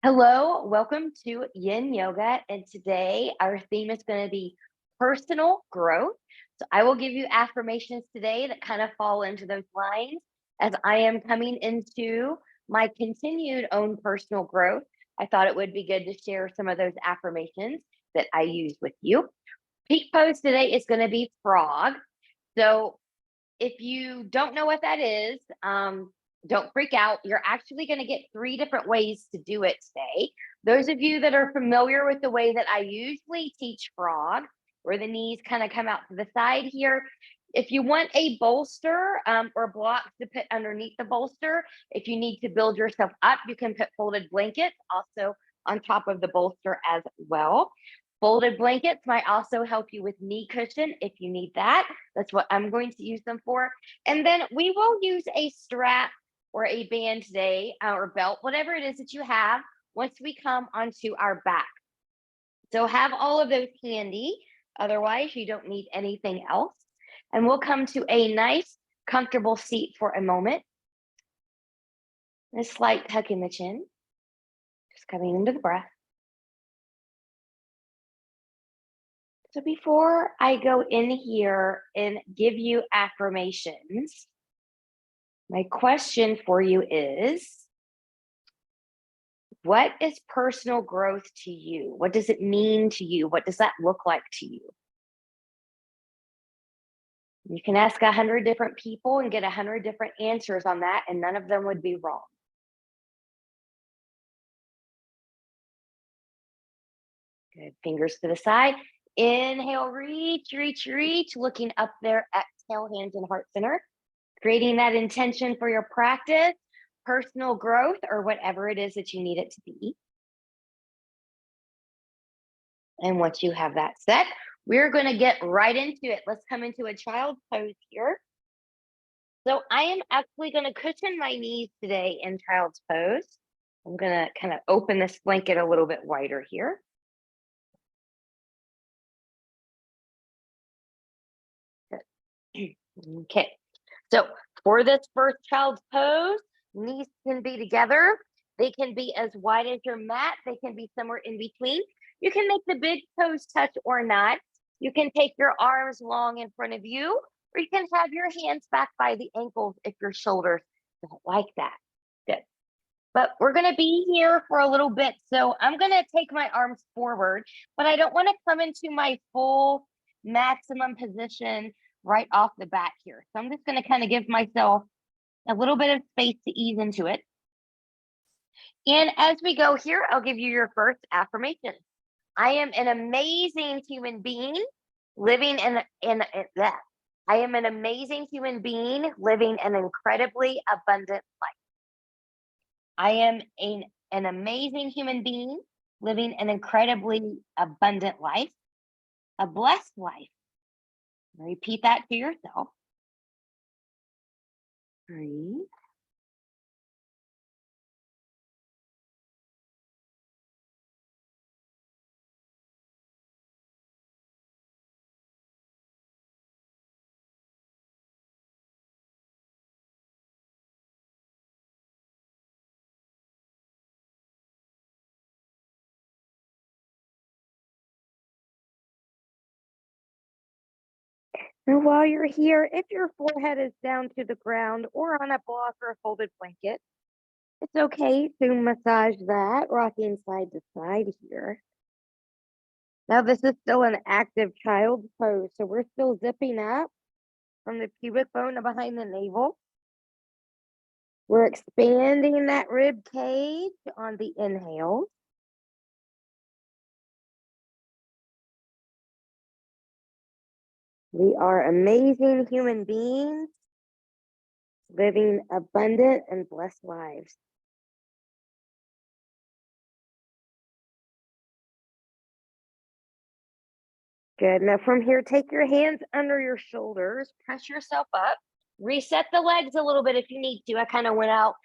Hello, welcome to Yin Yoga. And today our theme is going to be personal growth. So I will give you affirmations today that kind of fall into those lines as I am coming into my continued own personal growth. I thought it would be good to share some of those affirmations that I use with you. Peak pose today is going to be frog. So if you don't know what that is, don't freak out. You're actually going to get three different ways to do it today. Those of you that are familiar with the way that I usually teach frog, where the knees kind of come out to the side here, if you want a bolster or blocks to put underneath the bolster, if you need to build yourself up, you can put folded blankets also on top of the bolster as well. Folded blankets might also help you with knee cushion if you need that. That's what I'm going to use them for. And then we will use a strap or a band today or belt, whatever it is that you have, once we come onto our back. So have all of those handy. Otherwise, you don't need anything else. And we'll come to a nice, comfortable seat for a moment. A slight tuck in the chin, just coming into the breath. So before I go in here and give you affirmations, my question for you is, what is personal growth to you? What does it mean to you? What does that look like to you? You can ask 100 different people and get 100 different answers on that, and none of them would be wrong. Good. Fingers to the side. Inhale, reach, reach, reach. Looking up there. Exhale, hands in heart center. Creating that intention for your practice, personal growth, or whatever it is that you need it to be. And once you have that set, we're going to get right into it. Let's come into a child's pose here. So I am actually going to cushion my knees today in child's pose. I'm going to kind of open this blanket a little bit wider here. Okay, so for this first child's pose, knees can be together. They can be as wide as your mat. They can be somewhere in between. You can make the big toes touch or not. You can take your arms long in front of you, or you can have your hands back by the ankles if your shoulders don't like that. Good. But we're going to be here for a little bit. So I'm going to take my arms forward, but I don't want to come into my full maximum position right off the bat here. So I'm just going to kind of give myself a little bit of space to ease into it. And as we go here, I'll give you your first affirmation. I am an amazing human being living in that. I am an amazing human being living an incredibly abundant life. I am an amazing human being living an incredibly abundant life, a blessed life. Repeat that to yourself. Breathe. And while you're here, if your forehead is down to the ground or on a block or a folded blanket, it's okay to massage that, rocking side to side here. Now, this is still an active child's pose, so we're still zipping up from the pubic bone to behind the navel. We're expanding that rib cage on the inhale. We are amazing human beings living abundant and blessed lives. Good. Now from here, take your hands under your shoulders, press yourself up, reset the legs a little bit if you need to. I kind of went out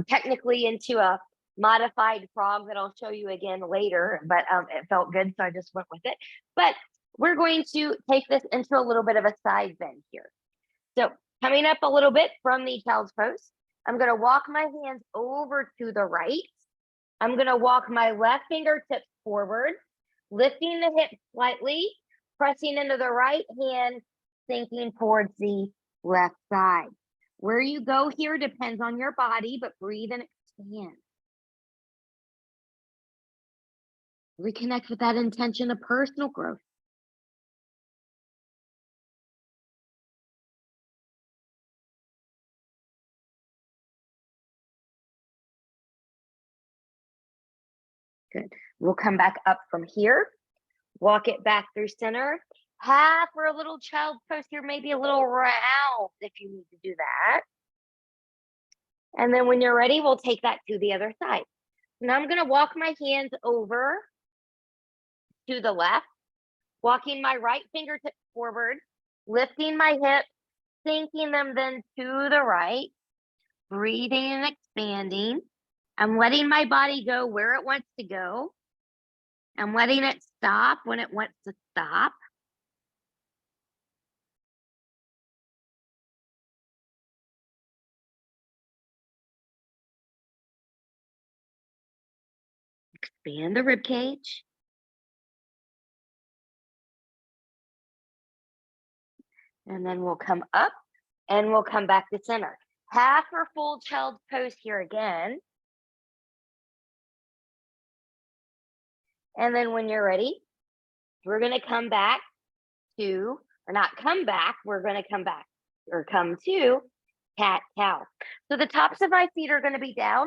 technically into a modified frog that I'll show you again later, but it felt good, so I just went with it. But we're going to take this into a little bit of a side bend here. So coming up a little bit from the child's pose, I'm going to walk my hands over to the right. I'm going to walk my left fingertips forward, lifting the hips slightly, pressing into the right hand, sinking towards the left side. Where you go here depends on your body, but breathe and expand. Reconnect with that intention of personal growth. Good. We'll come back up from here. Walk it back through center. Half or a little child's pose here, maybe a little round if you need to do that. And then when you're ready, we'll take that to the other side. Now I'm going to walk my hands over to the left, walking my right fingertips forward, lifting my hips, sinking them then to the right, breathing and expanding. I'm letting my body go where it wants to go. I'm letting it stop when it wants to stop. Expand the rib cage. And then we'll come up and we'll come back to center. Half or full child's pose here again. And then when you're ready, we're going to come back to, or not come back, we're going to come back or come to cat-cow. So the tops of my feet are going to be down.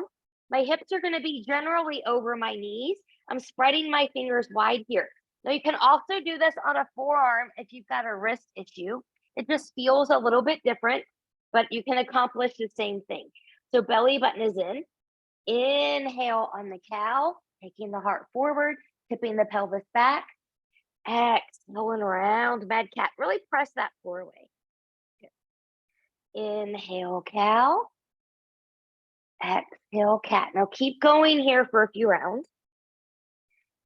My hips are going to be generally over my knees. I'm spreading my fingers wide here. Now you can also do this on a forearm if you've got a wrist issue. It just feels a little bit different, but you can accomplish the same thing. So belly button is in. Inhale on the cow, taking the heart forward, tipping the pelvis back. Exhaling around mad cat. Really press that floor away. Good. Inhale, cow. Exhale, cat. Now keep going here for a few rounds.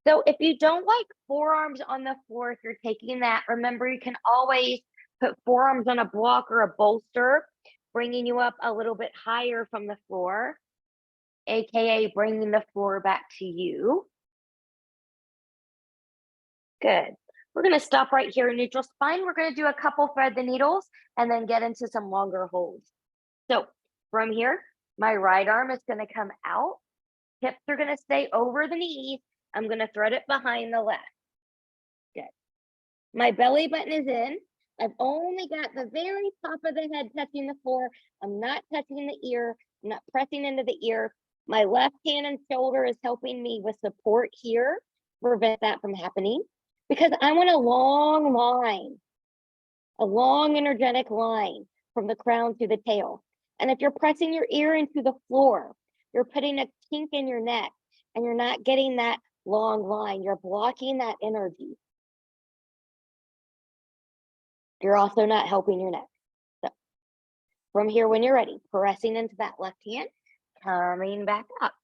So if you don't like forearms on the floor, if you're taking that, remember you can always put forearms on a block or a bolster, bringing you up a little bit higher from the floor, aka bringing the floor back to you. Good. We're going to stop right here in neutral spine. We're going to do a couple thread the needles and then get into some longer holds. So from here, my right arm is going to come out. Hips are going to stay over the knees. I'm going to thread it behind the left. Good. My belly button is in. I've only got the very top of the head touching the floor. I'm not touching the ear. I'm not pressing into the ear. My left hand and shoulder is helping me with support here, prevent that from happening. Because I want a long line, a long energetic line from the crown to the tail. And if you're pressing your ear into the floor, you're putting a kink in your neck and you're not getting that long line. You're blocking that energy. You're also not helping your neck. So from here, when you're ready, pressing into that left hand, coming back up.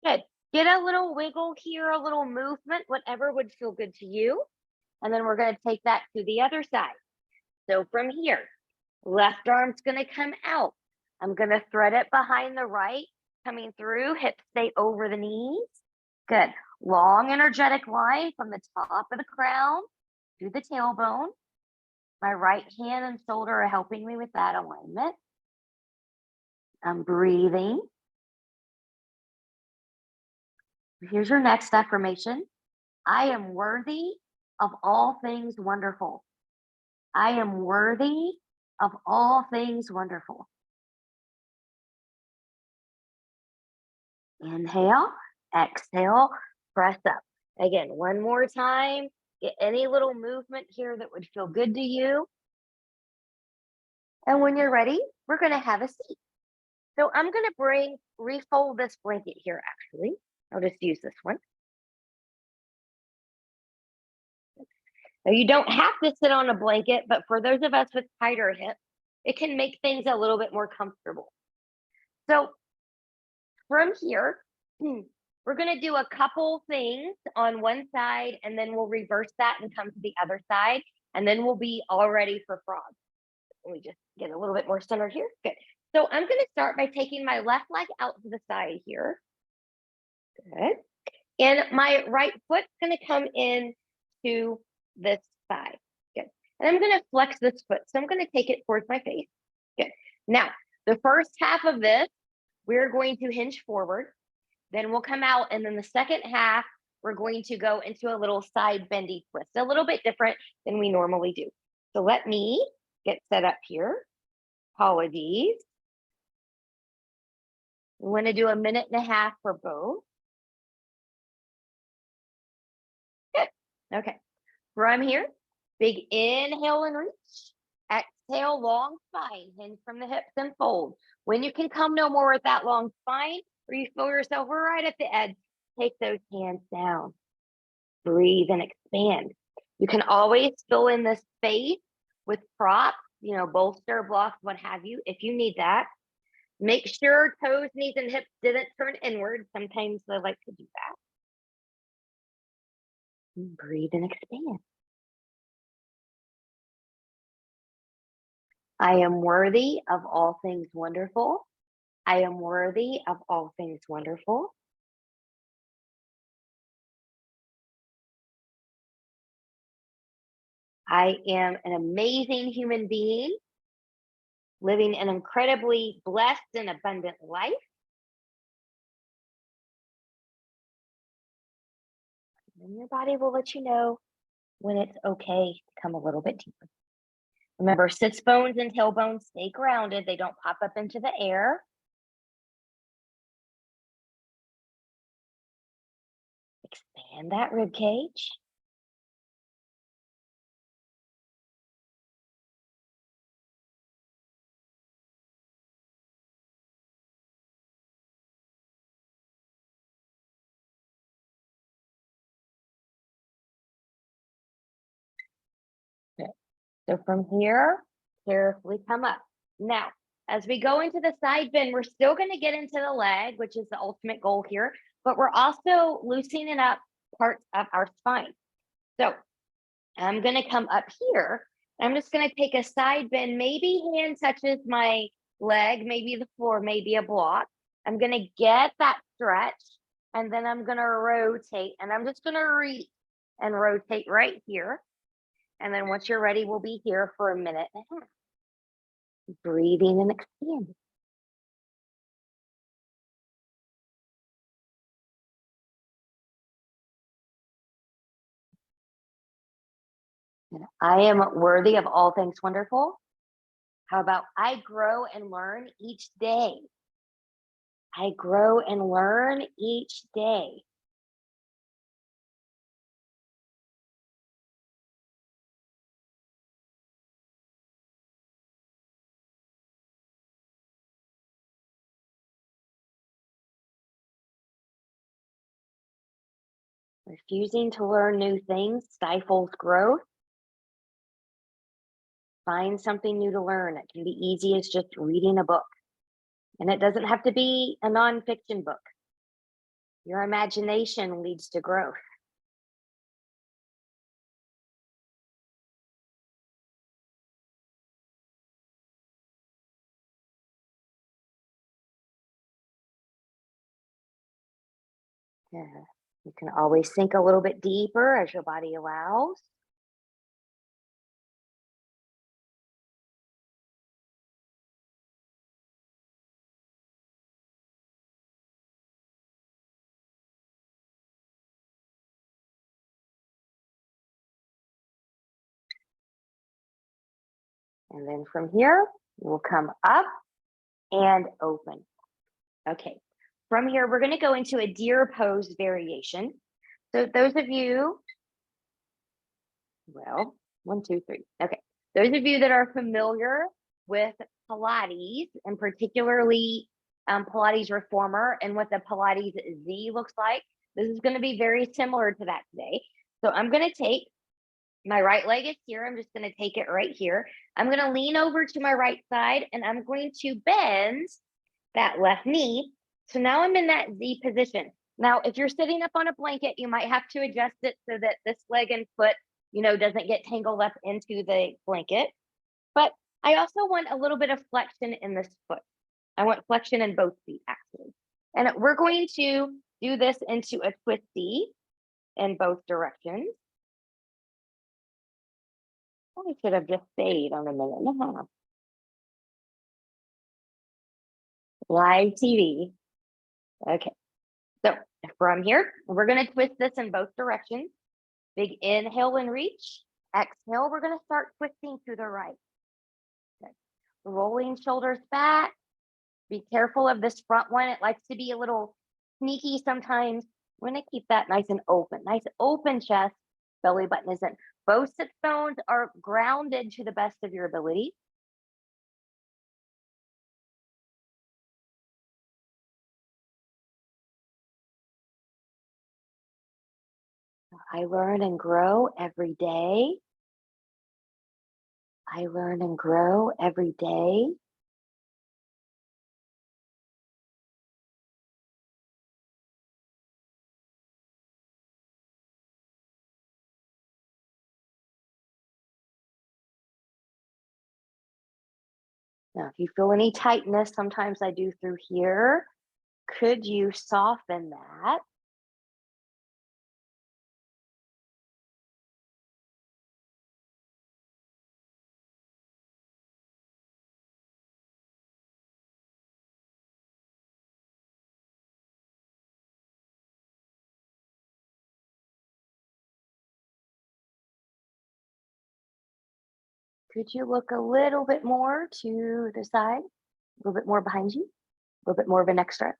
Good. Get a little wiggle here, a little movement, whatever would feel good to you. And then we're going to take that to the other side. So from here, left arm's going to come out. I'm going to thread it behind the right, coming through, hips stay over the knees. Good. Long, energetic line from the top of the crown to the tailbone. My right hand and shoulder are helping me with that alignment. I'm breathing. Here's your next affirmation. I am worthy of all things wonderful. I am worthy of all things wonderful. Inhale, exhale, press up. Again, one more time. Get any little movement here that would feel good to you. And when you're ready, we're going to have a seat. So I'm going to refold this blanket here, actually. I'll just use this one. Now, you don't have to sit on a blanket, but for those of us with tighter hips, it can make things a little bit more comfortable. So from here, we're going to do a couple things on one side, and then we'll reverse that and come to the other side, and then we'll be all ready for frog. Let me just get a little bit more centered here. Good. So I'm going to start by taking my left leg out to the side here. Good. And my right foot's going to come in to this side. Good. And I'm going to flex this foot. So I'm going to take it towards my face. Good. Now, the first half of this, we're going to hinge forward. Then we'll come out. And then the second half, we're going to go into a little side bendy twist, a little bit different than we normally do. So let me get set up here. Apologies. We want to do 1.5 minutes for both. Good. Okay. From here, big inhale and reach. Exhale, long spine, hinge from the hips and fold. When you can come no more with that long spine, or you feel yourself right at the edge, take those hands down. Breathe and expand. You can always fill in the space with props, bolster, blocks, what have you, if you need that. Make sure toes, knees, and hips didn't turn inward. Sometimes they like to do that. Breathe and expand. I am worthy of all things wonderful. I am worthy of all things wonderful. I am an amazing human being, living an incredibly blessed and abundant life. And your body will let you know when it's okay to come a little bit deeper. Remember, sits bones and tailbones stay grounded. They don't pop up into the air. Expand that rib cage. Okay. So from here, carefully come up. Now, as we go into the side bend, we're still going to get into the leg, which is the ultimate goal here, but we're also loosening up parts of our spine. So I'm going to come up here. I'm just going to take a side bend. Maybe hand touches my leg, maybe the floor, maybe a block. I'm going to get that stretch, and then I'm going to rotate, and I'm just going to reach and rotate right here. And then once you're ready, we'll be here for 1.5 minutes. Breathing and expanding. I am worthy of all things wonderful. How about I grow and learn each day? I grow and learn each day. Refusing to learn new things stifles growth. Find something new to learn. It can be easy as just reading a book. And it doesn't have to be a nonfiction book. Your imagination leads to growth. Yeah. You can always sink a little bit deeper as your body allows. And then from here, we'll come up and open. Okay, from here, we're going to go into a deer pose variation. So those of you, well, 1, 2, 3. Okay, those of you that are familiar with Pilates, and particularly Pilates Reformer and what the Pilates Z looks like, this is going to be very similar to that today. So I'm going to take my right leg is here. I'm just going to take it right here. I'm going to lean over to my right side, and I'm going to bend that left knee. So now I'm in that Z position. Now, if you're sitting up on a blanket, you might have to adjust it so that this leg and foot, doesn't get tangled up into the blanket. But I also want a little bit of flexion in this foot. I want flexion in both feet, actually. And we're going to do this into a twisty in both directions. I should have just stayed on a minute and a half. Live TV. Okay. So from here, we're going to twist this in both directions. Big inhale and reach. Exhale, we're going to start twisting to the right. Okay. Rolling shoulders back. Be careful of this front one. It likes to be a little sneaky sometimes. We're going to keep that nice and open. Nice open chest. Belly button is in. Both sit bones are grounded to the best of your ability. I learn and grow every day. I learn and grow every day. Now, if you feel any tightness, sometimes I do through here. Could you soften that? Could you look a little bit more to the side? A little bit more behind you? A little bit more of a neck stretch?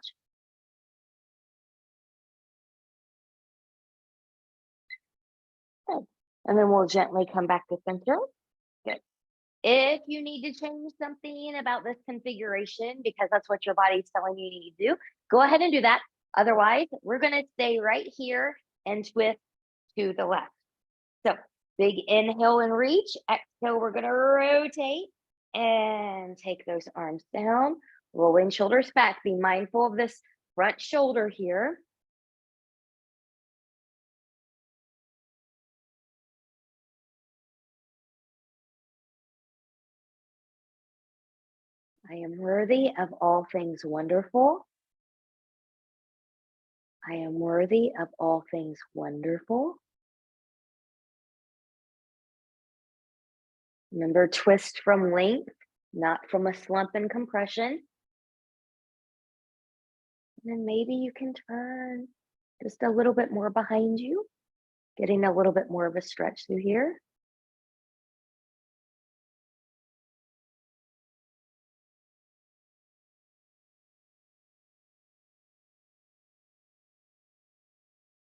Good. And then we'll gently come back to center. Good. If you need to change something about this configuration, because that's what your body's telling you need to do, go ahead and do that. Otherwise, we're going to stay right here and twist to the left. So big inhale and reach. Exhale, we're going to rotate and take those arms down. Rolling shoulders back. Be mindful of this front shoulder here. I am worthy of all things wonderful. I am worthy of all things wonderful. Remember, twist from length, not from a slump and compression. And then maybe you can turn just a little bit more behind you, getting a little bit more of a stretch through here.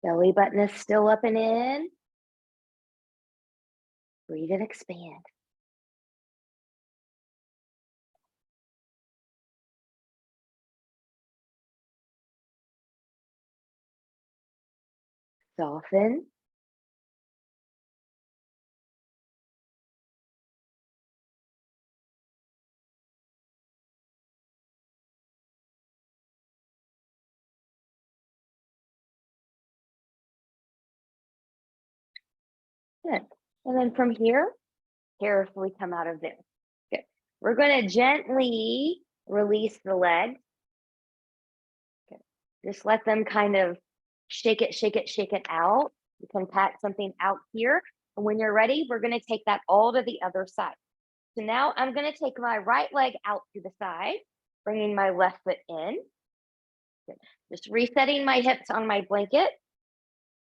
Belly button is still up and in. Breathe and expand. Soften. Good. And then from here, carefully come out of there. Good. We're going to gently release the legs. Good. Just let them kind of shake it, shake it, shake it out. You can pack something out here. And when you're ready, we're going to take that all to the other side. So now I'm going to take my right leg out to the side, bringing my left foot in. Good. Just resetting my hips on my blanket.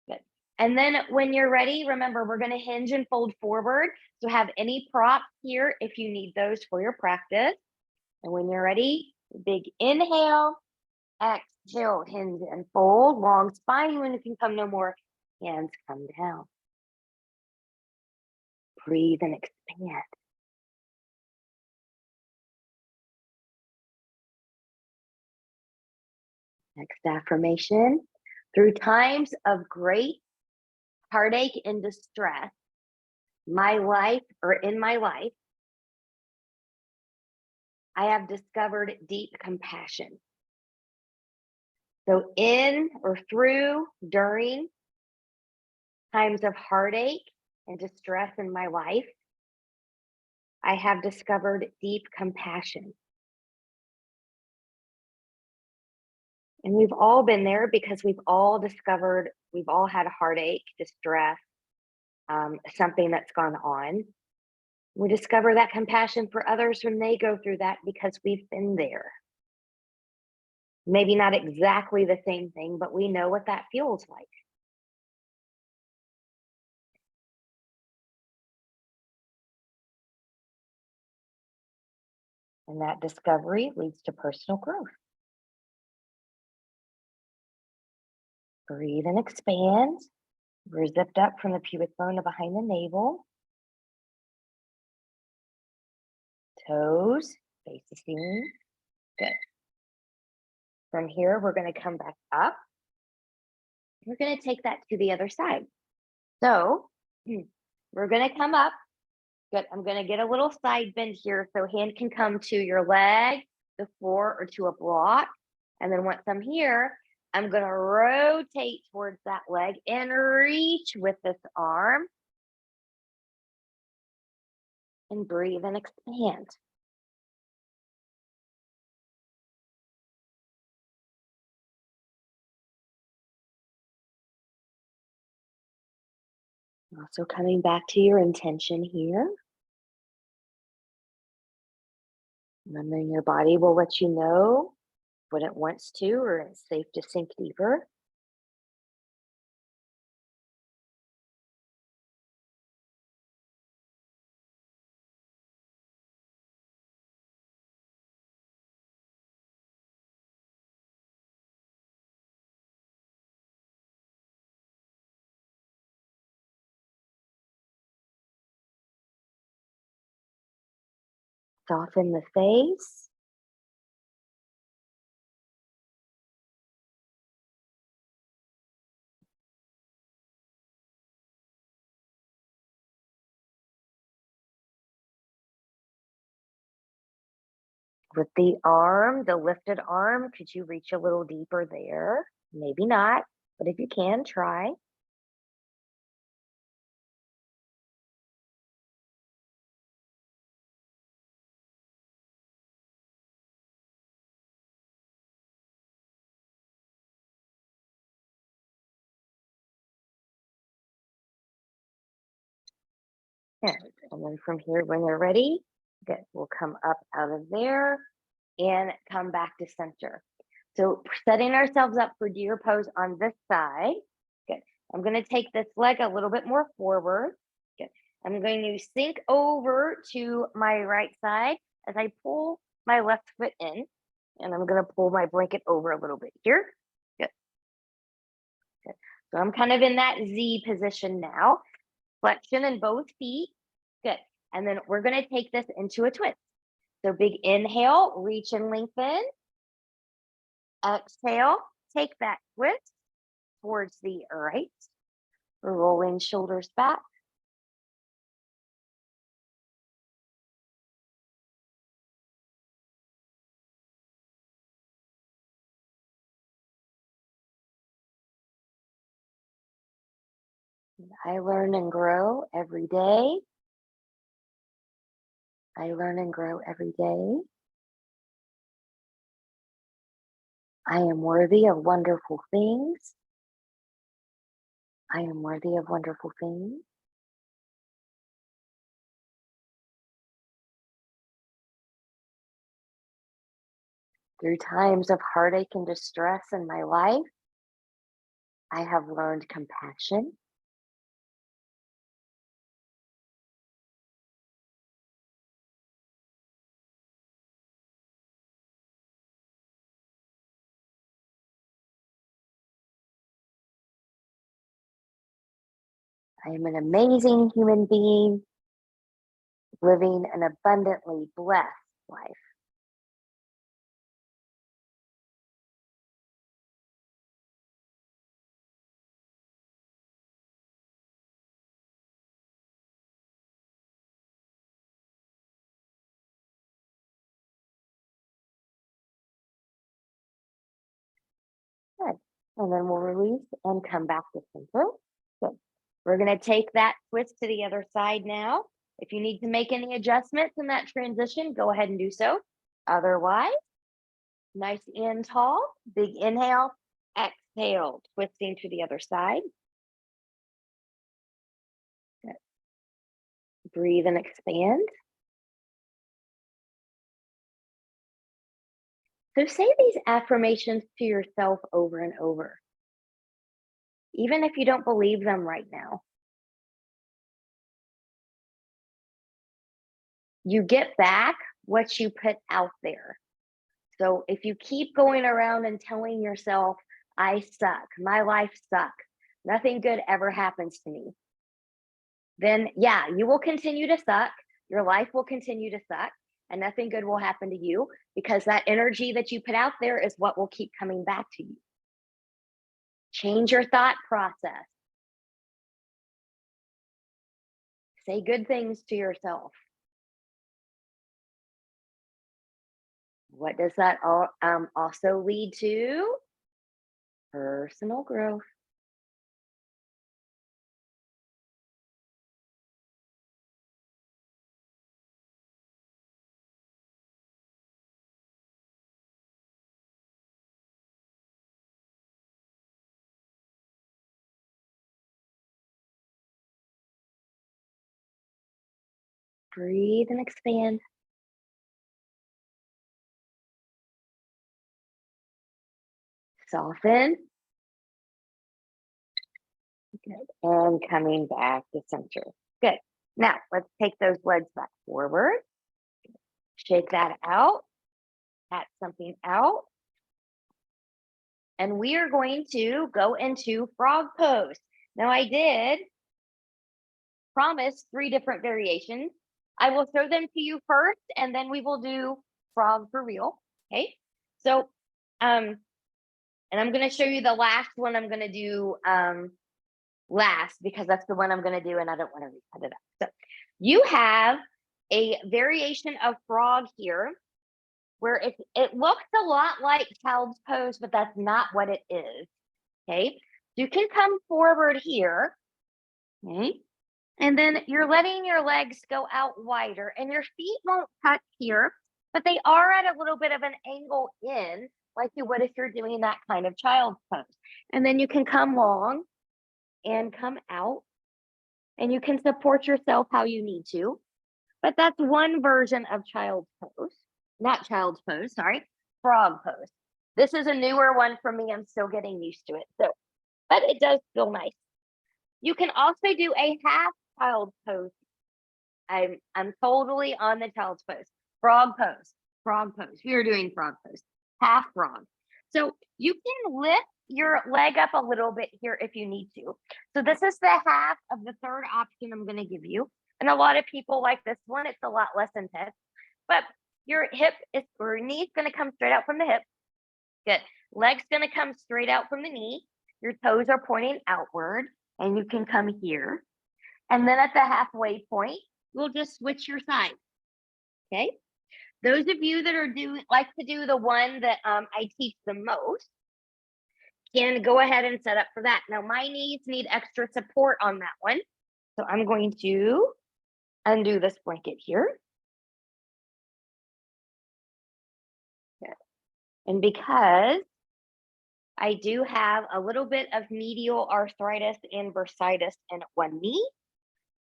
Good. And then when you're ready, remember, we're going to hinge and fold forward. So have any props here if you need those for your practice. And when you're ready, big inhale, exhale, hinge and fold, long spine. When it can come no more, hands come down. Breathe and expand. Next affirmation. Through times of great heartache and distress, in my life, I have discovered deep compassion. So in or through, during times of heartache and distress in my life, I have discovered deep compassion. And we've all been there because we've all discovered, we've all had a heartache, distress, something that's gone on. We discover that compassion for others when they go through that because we've been there. Maybe not exactly the same thing, but we know what that feels like. And that discovery leads to personal growth. Breathe and expand. We're zipped up from the pubic bone to behind the navel. Toes face the ceiling. Good. From here, we're going to come back up. We're going to take that to the other side. So we're going to come up. Good. I'm going to get a little side bend here so hand can come to your leg, the floor, or to a block. And then once I'm here, I'm going to rotate towards that leg and reach with this arm. And breathe and expand. Also coming back to your intention here. Remembering your body will let you know when it wants to or it's safe to sink deeper. Soften the face. With the arm, the lifted arm, could you reach a little deeper there? Maybe not, but if you can, try. Good. And then from here, when you're ready, good, we'll come up out of there and come back to center. So setting ourselves up for deer pose on this side. Good. I'm going to take this leg a little bit more forward. Good. I'm going to sink over to my right side as I pull my left foot in. And I'm going to pull my blanket over a little bit here. Good. Good. So I'm kind of in that Z position now. Flexion in both feet. Good. And then we're going to take this into a twist. So big inhale, reach and lengthen. Exhale, take that twist towards the right. We're rolling shoulders back. I learn and grow every day. I learn and grow every day. I am worthy of wonderful things. I am worthy of wonderful things. Through times of heartache and distress in my life, I have learned compassion. I am an amazing human being living an abundantly blessed life. Good. And then we'll release and come back to center. Good. We're going to take that twist to the other side now. If you need to make any adjustments in that transition, go ahead and do so. Otherwise, Nice and tall. Big inhale. Exhale, twisting to the other side. Good. Breathe and expand. So say these affirmations to yourself over and over, even if you don't believe them right now. You get back what you put out there. So if you keep going around and telling yourself, I suck, my life sucks, nothing good ever happens to me, then yeah, you will continue to suck. Your life will continue to suck and nothing good will happen to you because that energy that you put out there is what will keep coming back to you. Change your thought process. Say good things to yourself. What does that also lead to? Personal growth. Breathe and expand. Soften. Good. And coming back to center. Good. Now let's take those legs back forward. Shake that out. Pat something out. And we are going to go into frog pose. Now I did promise 3 different variations. I will show them to you first, and then we will do frog for real. Okay. So, and I'm going to show you the last one I'm going to do last because that's the one I'm going to do and I don't want to recut it up. So you have a variation of frog here where it looks a lot like child's pose, but that's not what it is. Okay. You can come forward here. Okay. And then you're letting your legs go out wider and your feet won't touch here, but they are at a little bit of an angle in like you would if you're doing that kind of child's pose. And then you can come long and come out and you can support yourself how you need to. But that's one version of child's pose, not child's pose, sorry, frog pose. This is a newer one for me. I'm still getting used to it. So, but it does feel nice. You can also do a half child's pose. I'm totally on the child's pose. Frog pose, frog pose. We are doing frog pose, half frog. So you can lift your leg up a little bit here if you need to. So this is the half of the third option I'm going to give you. And a lot of people like this one. It's a lot less intense, but your hip is, or your knee's going to come straight out from the hip. Good. Leg's going to come straight out from the knee. Your toes are pointing outward and you can come here. And then at the halfway point, we'll just switch your sides. Okay. Those of you that are like to do the one that I teach the most can go ahead and set up for that. Now my knees need extra support on that one. So I'm going to undo this blanket here. Good. And because I do have a little bit of medial arthritis and bursitis in one knee,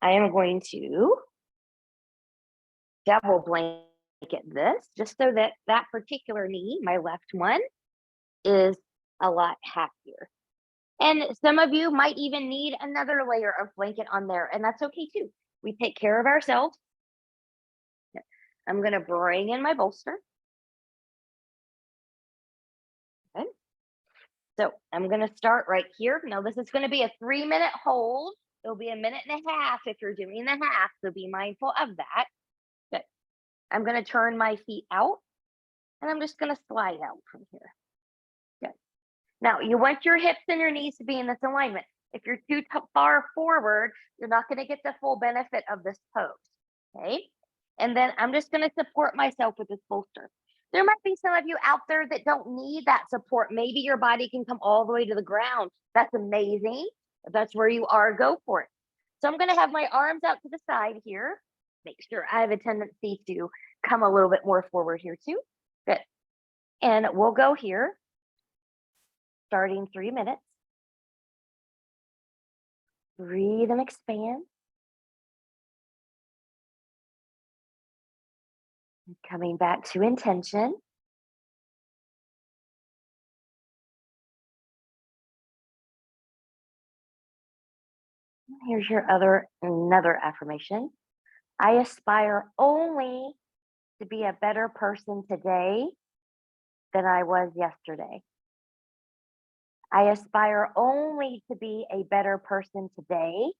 I am going to double blanket this just so that that particular knee, my left one, is a lot happier. And some of you might even need another layer of blanket on there, and that's okay too. We take care of ourselves. I'm going to bring in my bolster. Okay. So I'm going to start right here. Now this is going to be a 3-minute hold. It'll be a minute and a half if you're doing the half, so be mindful of that. Good. I'm going to turn my feet out and I'm just going to slide out from here. Good. Now you want your hips and your knees to be in this alignment. If you're too far forward, you're not going to get the full benefit of this pose. Okay. And then I'm just going to support myself with this bolster. There might be some of you out there that don't need that support. Maybe your body can come all the way to the ground. That's amazing. If that's where you are, go for it. So I'm going to have my arms out to the side here. Make sure I have a tendency to come a little bit more forward here too. Good. And we'll go here, starting 3 minutes. Breathe and expand. Coming back to intention. Here's your another affirmation. I aspire only to be a better person today than I was yesterday. I aspire only to be a better person today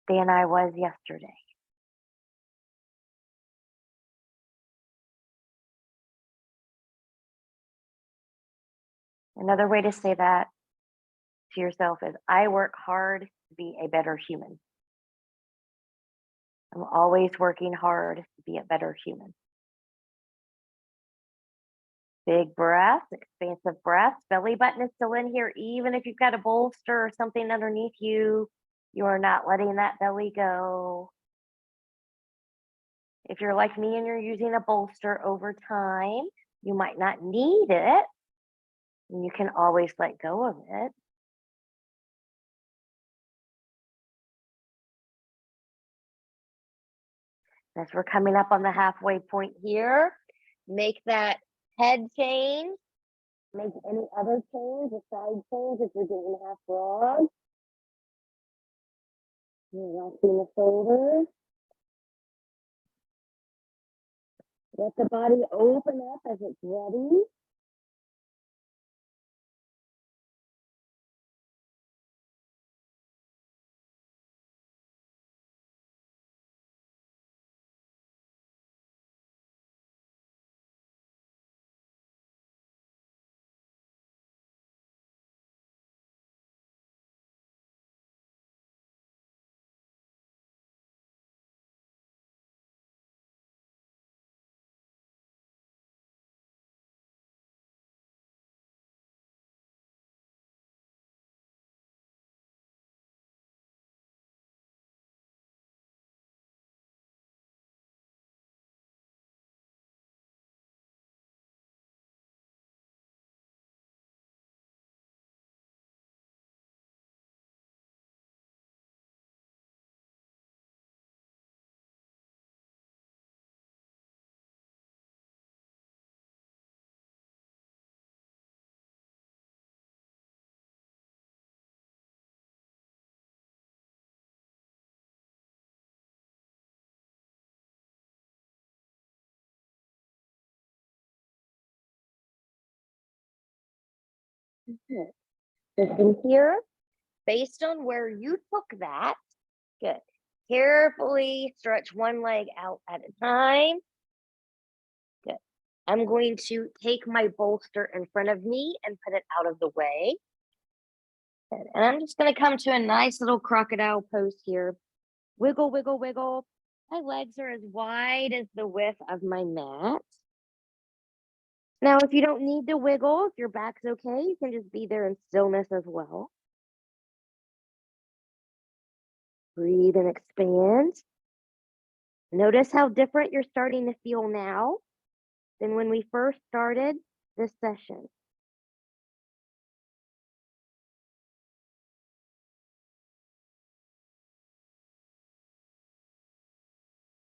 than I was yesterday. Another way to say that to yourself is, I work hard to be a better human. I'm always working hard to be a better human. Big breath, expansive breath. Belly button is still in here. Even if you've got a bolster or something underneath you, you are not letting that belly go. If you're like me and you're using a bolster over time, you might not need it. And you can always let go of it. As we're coming up on the halfway point here, make that head change. Make any other change, a side change if you're doing half frog. You're resting the shoulders. Let the body open up as it's ready. Listen here, based on where you took that, good. Carefully stretch one leg out at a time. Good. I'm going to take my bolster in front of me and put it out of the way. Good. And I'm just going to come to a nice little crocodile pose here. Wiggle, wiggle, wiggle. My legs are as wide as the width of my mat. Now, if you don't need to wiggle, if your back's okay, you can just be there in stillness as well. Breathe and expand. Notice how different you're starting to feel now than when we first started this session.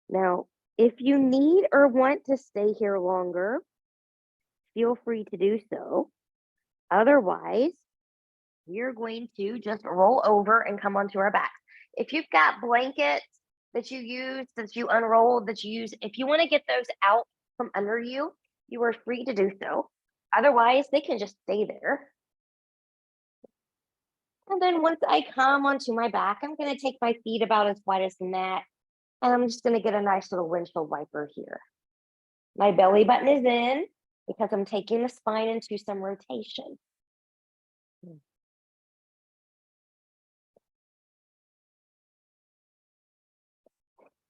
Now, if you need or want to stay here longer, feel free to do so. Otherwise, you're going to just roll over and come onto our backs. If you've got blankets that you use, that you unrolled, that you use, if you want to get those out from under you, you are free to do so. Otherwise, they can just stay there. And then once I come onto my back, I'm going to take my feet about as wide as the mat. And I'm just going to get a nice little windshield wiper here. My belly button is in because I'm taking the spine into some rotation.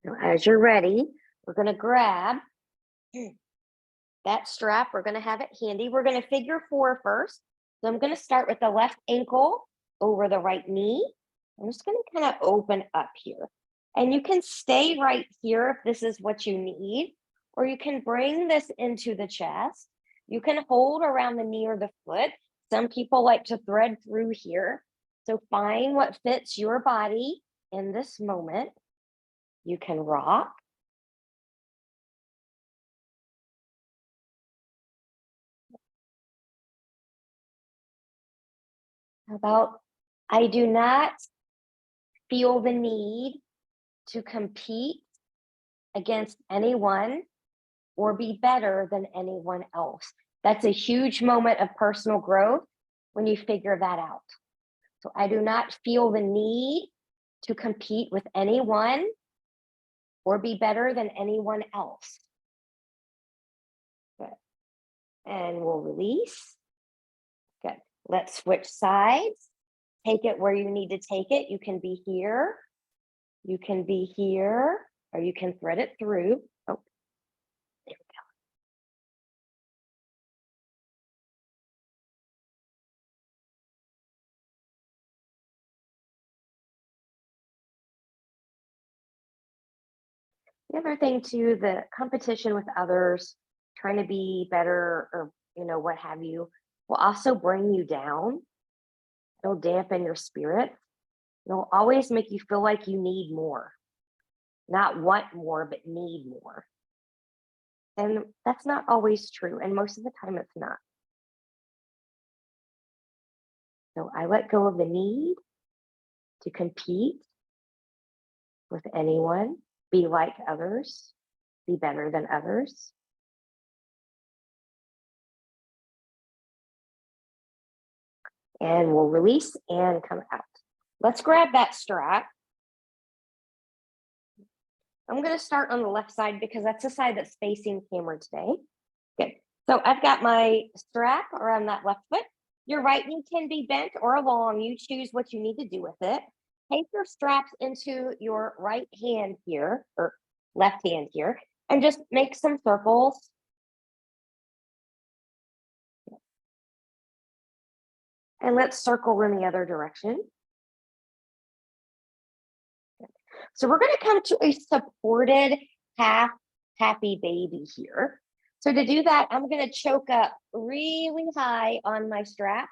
Now, as you're ready, we're going to grab that strap. We're going to have it handy. We're going to figure 4 first. So I'm going to start with the left ankle over the right knee. I'm just going to kind of open up here. And you can stay right here if this is what you need, or you can bring this into the chest. You can hold around the knee or the foot. Some people like to thread through here. So find what fits your body in this moment. You can rock. How about, I do not feel the need to compete against anyone or be better than anyone else. That's a huge moment of personal growth when you figure that out. So I do not feel the need to compete with anyone or be better than anyone else. Good. And we'll release. Good. Let's switch sides. Take it where you need to take it. You can be here. You can be here, or you can thread it through. Oh, there we go. The other thing too, the competition with others, trying to be better or, what have you, will also bring you down. It'll dampen your spirit. It'll always make you feel like you need more, not want more, but need more. And that's not always true. And most of the time it's not. So I let go of the need to compete with anyone, be like others, be better than others. And we'll release and come out. Let's grab that strap. I'm going to start on the left side because that's the side that's facing camera today. Good. So I've got my strap around that left foot. Your right knee can be bent or long. You choose what you need to do with it. Take your straps into your right hand here, or left hand here, and just make some circles. And let's circle in the other direction. So we're going to come to a supported half happy baby here. So to do that, I'm going to choke up really high on my strap,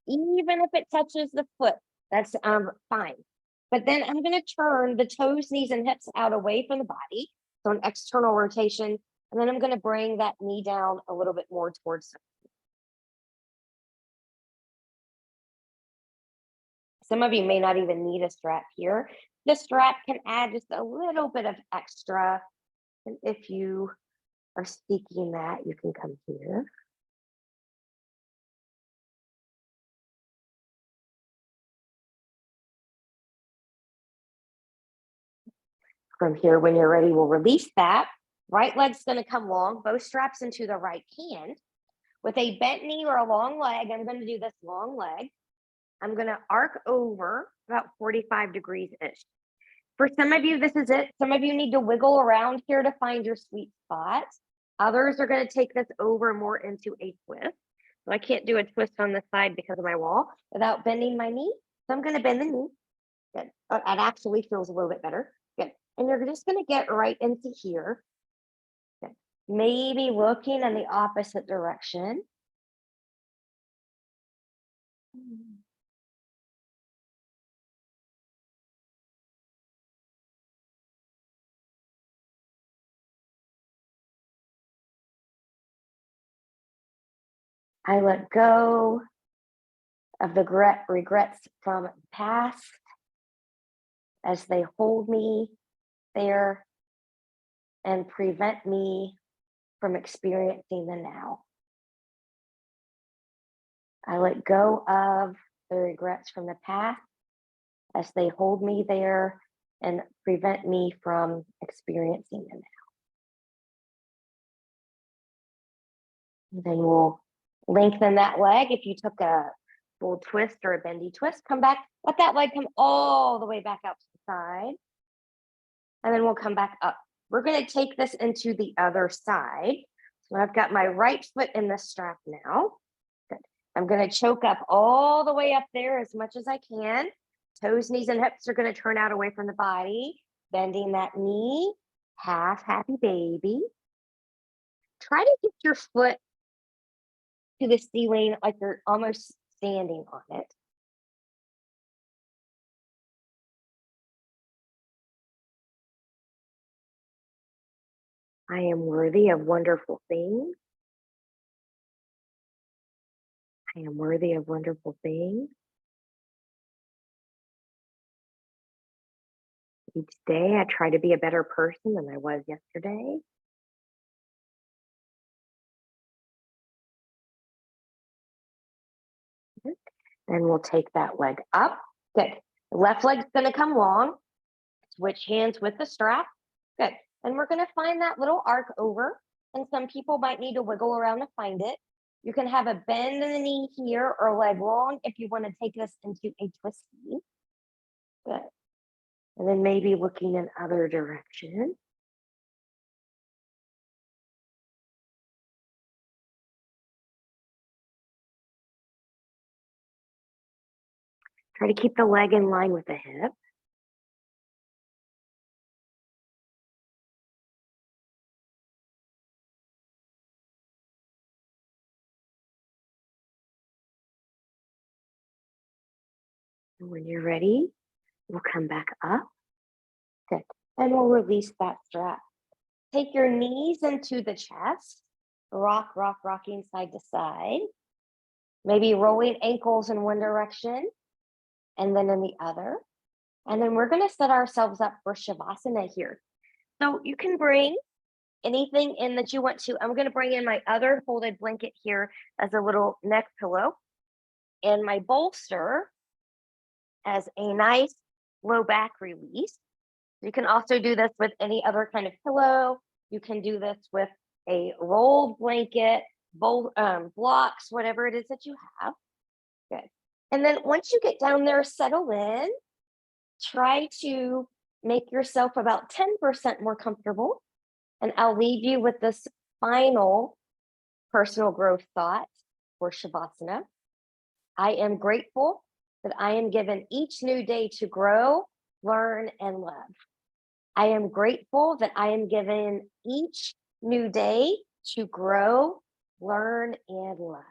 even if it touches the foot. That's fine. But then I'm going to turn the toes, knees, and hips out away from the body. So an external rotation. And then I'm going to bring that knee down a little bit more towards. Some of you may not even need a strap here. The strap can add just a little bit of extra. And if you are seeking that, you can come here. From here, when you're ready, we'll release that. Right leg's going to come long, both straps into the right hand. With a bent knee or a long leg, I'm going to do this long leg. I'm going to arc over about 45 degrees-ish. For some of you, this is it. Some of you need to wiggle around here to find your sweet spot. Others are going to take this over more into a twist. So I can't do a twist on this side because of my wall without bending my knee. So I'm going to bend the knee. Good. It actually feels a little bit better. Good. And you're just going to get right into here. Good. Maybe looking in the opposite direction. I let go of the regrets from the past as they hold me there and prevent me from experiencing the now. I let go of the regrets from the past as they hold me there and prevent me from experiencing the now. And then we'll lengthen that leg. If you took a full twist or a bendy twist, come back, let that leg come all the way back out to the side. And then we'll come back up. We're going to take this into the other side. So I've got my right foot in the strap now. Good. I'm going to choke up all the way up there as much as I can. Toes, knees, and hips are going to turn out away from the body. Bending that knee, half happy baby. Try to get your foot to the ceiling like you're almost standing on it. I am worthy of wonderful things. I am worthy of wonderful things. Each day I try to be a better person than I was yesterday. Then we'll take that leg up. Good. The left leg's going to come long. Switch hands with the strap. Good. And we're going to find that little arc over. And some people might need to wiggle around to find it. You can have a bend in the knee here or leg long if you want to take this into a twisty. Good. And then maybe looking in other direction. Try to keep the leg in line with the hip. And when you're ready, we'll come back up. Good. And we'll release that strap. Take your knees into the chest. Rock, rock, rocking side to side. Maybe rolling ankles in one direction and then in the other. And then we're going to set ourselves up for Shavasana here. So you can bring anything in that you want to. I'm going to bring in my other folded blanket here as a little neck pillow and my bolster as a nice low back release. You can also do this with any other kind of pillow. You can do this with a rolled blanket, blocks, whatever it is that you have. Good. And then once you get down there, settle in. Try to make yourself about 10% more comfortable. And I'll leave you with this final personal growth thought for Shavasana. I am grateful that I am given each new day to grow, learn, and love. I am grateful that I am given each new day to grow, learn, and love.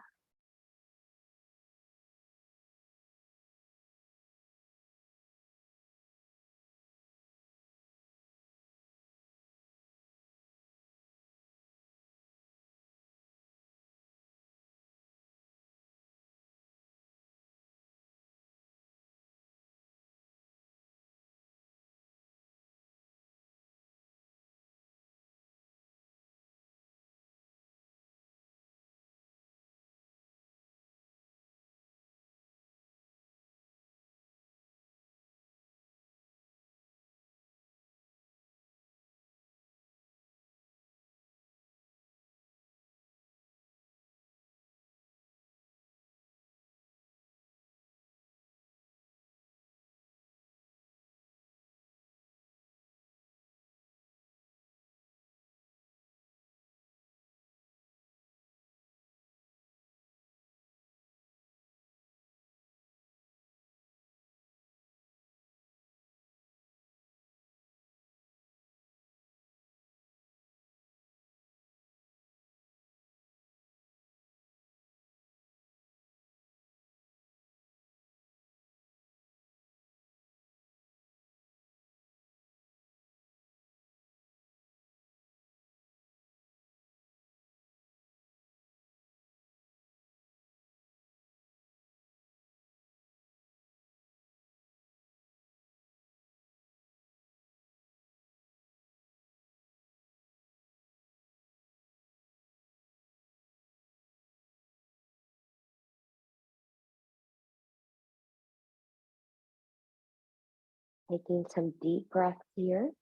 Taking some deep breaths here.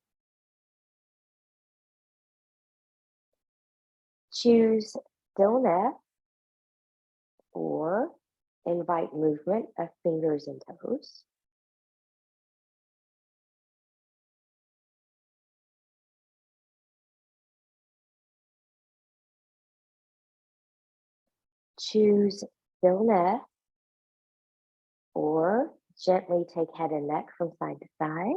Choose stillness or invite movement of fingers and toes. Choose stillness or gently take head and neck from side to side.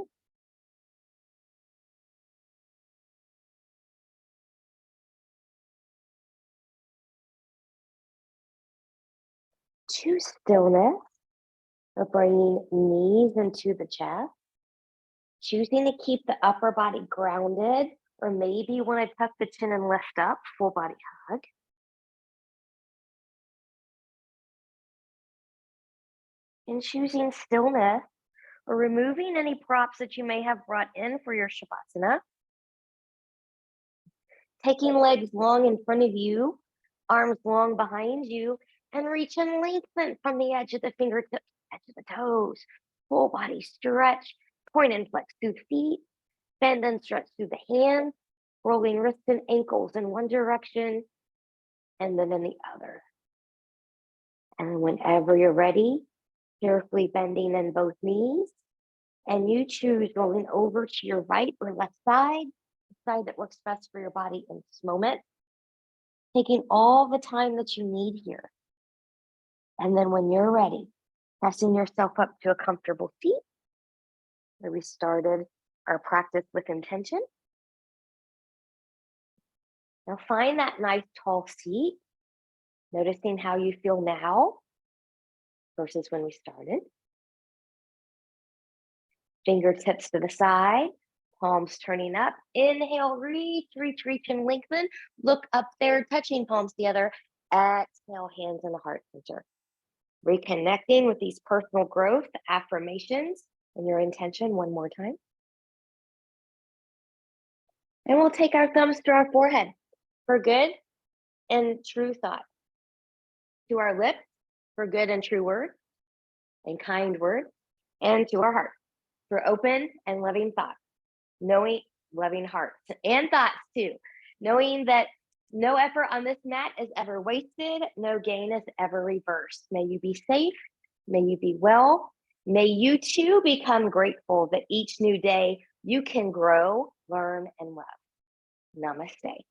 to stillness, or bringing knees into the chest, choosing to keep the upper body grounded, or maybe you want to tuck the chin and lift up, full body hug. And choosing stillness, or removing any props that you may have brought in for your Shavasana. Taking legs long in front of you, arms long behind you, and reach and lengthen from the edge of the fingertips, edge of the toes. Full body stretch, point and flex through the feet, bend and stretch through the hands, rolling wrists and ankles in one direction, and then in the other. And whenever you're ready, carefully bending in both knees, and you choose rolling over to your right or left side, the side that works best for your body in this moment, taking all the time that you need here. And then when you're ready, pressing yourself up to a comfortable seat, where we started our practice with intention. Now find that nice tall seat, noticing how you feel now versus when we started. Fingertips to the side, palms turning up. Inhale, reach, reach, reach, and lengthen. Look up there, touching palms together. Exhale, hands in the heart center. Reconnecting with these personal growth affirmations and your intention one more time. And we'll take our thumbs to our forehead for good and true thought. To our lips for good and true words and kind words. And to our heart for open and loving thoughts. Knowing, loving hearts and thoughts too. Knowing that no effort on this mat is ever wasted. No gain is ever reversed. May you be safe. May you be well. May you too become grateful that each new day you can grow, learn, and love. Namaste.